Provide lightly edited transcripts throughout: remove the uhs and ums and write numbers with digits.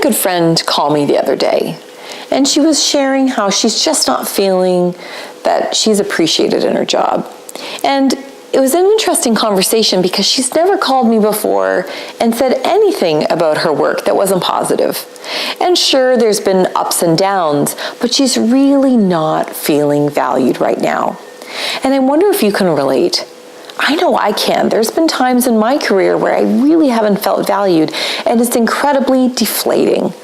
good friend call me the other day, and she was sharing how she's just not feeling that she's appreciated in her job. And it was an interesting conversation because she's never called me before and said anything about her work that wasn't positive. And sure, there's been ups and downs, but she's really not feeling valued right now. And I wonder if you can relate. I know I can. There's been times in my career where I really haven't felt valued, and it's incredibly deflating.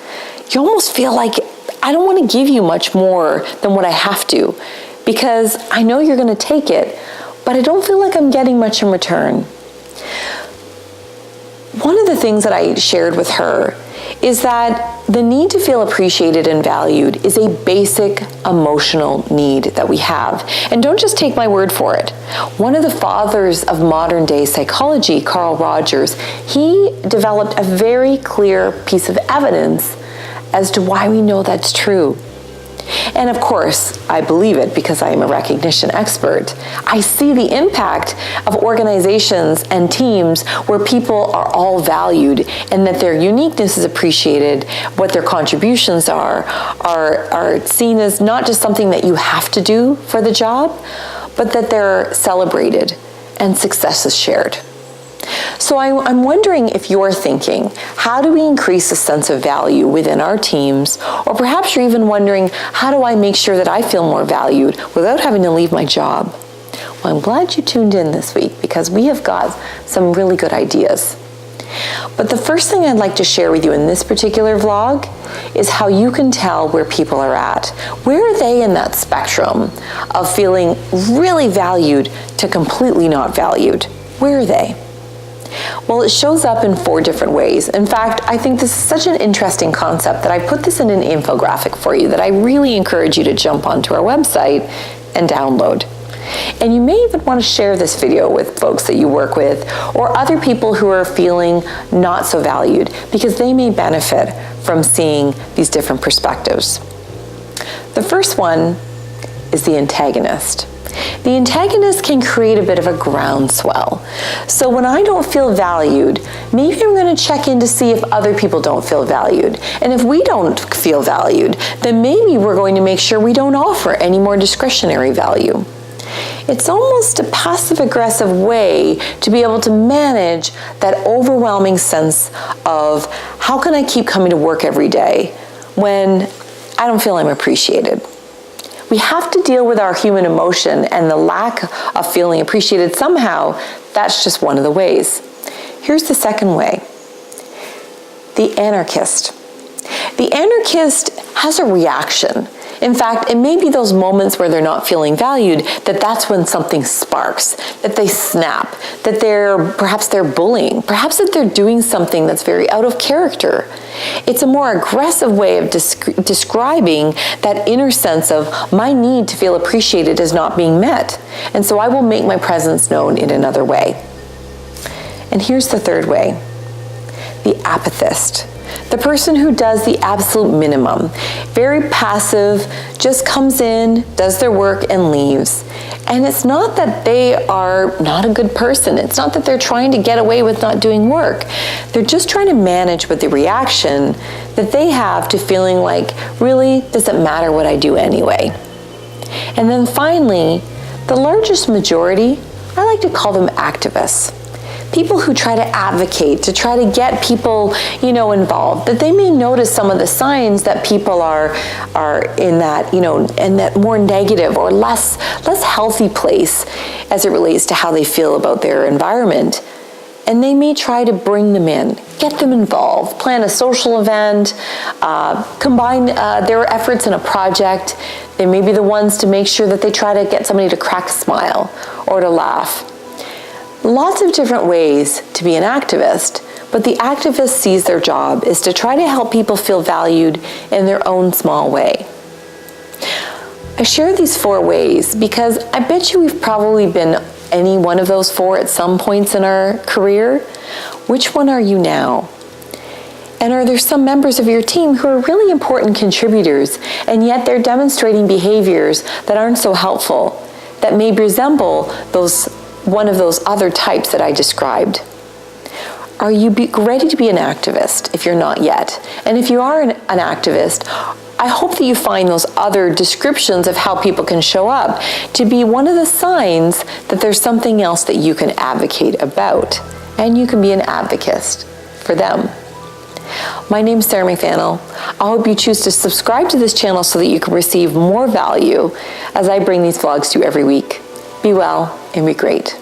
You almost feel like I don't want to give you much more than what I have to, because I know you're going to take it, but I don't feel like I'm getting much in return. One of the things that I shared with her is that the need to feel appreciated and valued is a basic emotional need that we have. And don't just take my word for it. One of the fathers of modern day psychology, Carl Rogers, he developed a very clear piece of evidence as to why we know that's true. And of course, I believe it because I am a recognition expert. I see the impact of organizations and teams where people are all valued and that their uniqueness is appreciated, what their contributions are seen as not just something that you have to do for the job, but that they're celebrated and success is shared. So I'm wondering if you're thinking, how do we increase a sense of value within our teams? Or perhaps you're even wondering, how do I make sure that I feel more valued without having to leave my job? Well, I'm glad you tuned in this week because we have got some really good ideas. But the first thing I'd like to share with you in this particular vlog is how you can tell where people are at. Where are they in that spectrum of feeling really valued to completely not valued? Where are they? Well, it shows up in 4 different ways. In fact, I think this is such an interesting concept that I put this in an infographic for you that I really encourage you to jump onto our website and download. And you may even want to share this video with folks that you work with or other people who are feeling not so valued because they may benefit from seeing these different perspectives. The first one is the antagonist. The antagonist can create a bit of a groundswell. So when I don't feel valued, maybe I'm going to check in to see if other people don't feel valued. And if we don't feel valued, then maybe we're going to make sure we don't offer any more discretionary value. It's almost a passive-aggressive way to be able to manage that overwhelming sense of how can I keep coming to work every day when I don't feel I'm appreciated. We have to deal with our human emotion and the lack of feeling appreciated somehow. That's just one of the ways. Here's the second way. The anarchist. The anarchist has a reaction. In fact, it may be those moments where they're not feeling valued that's when something sparks, that they snap, that perhaps they're bullying, perhaps that they're doing something that's very out of character. It's a more aggressive way of describing that inner sense of my need to feel appreciated is not being met, and so I will make my presence known in another way. And here's the third way. The apathist. The person who does the absolute minimum, very passive, just comes in, does their work, and leaves. And it's not that they are not a good person. It's not that they're trying to get away with not doing work. They're just trying to manage with the reaction that they have to feeling like, really, does it matter what I do anyway? And then finally, the largest majority, I like to call them activists. People who try to advocate, to try to get people, involved, that they may notice some of the signs that people are in that, in that more negative or less healthy place as it relates to how they feel about their environment. And they may try to bring them in, get them involved, plan a social event, combine their efforts in a project. They may be the ones to make sure that they try to get somebody to crack a smile or to laugh. Lots of different ways to be an activist, but the activist sees their job is to try to help people feel valued in their own small way. I share these 4 ways because I bet you we've probably been any one of those 4 at some points in our career. Which one are you now? And are there some members of your team who are really important contributors, and yet they're demonstrating behaviors that aren't so helpful, that may resemble one of those other types that I described? Are you ready to be an activist if you're not yet? And if you are an activist, I hope that you find those other descriptions of how people can show up to be one of the signs that there's something else that you can advocate about, and you can be an advocate for them. My name is Sarah Mcvanel. I hope you choose to subscribe to this channel so that you can receive more value as I bring these vlogs to you every week. Be well and be great.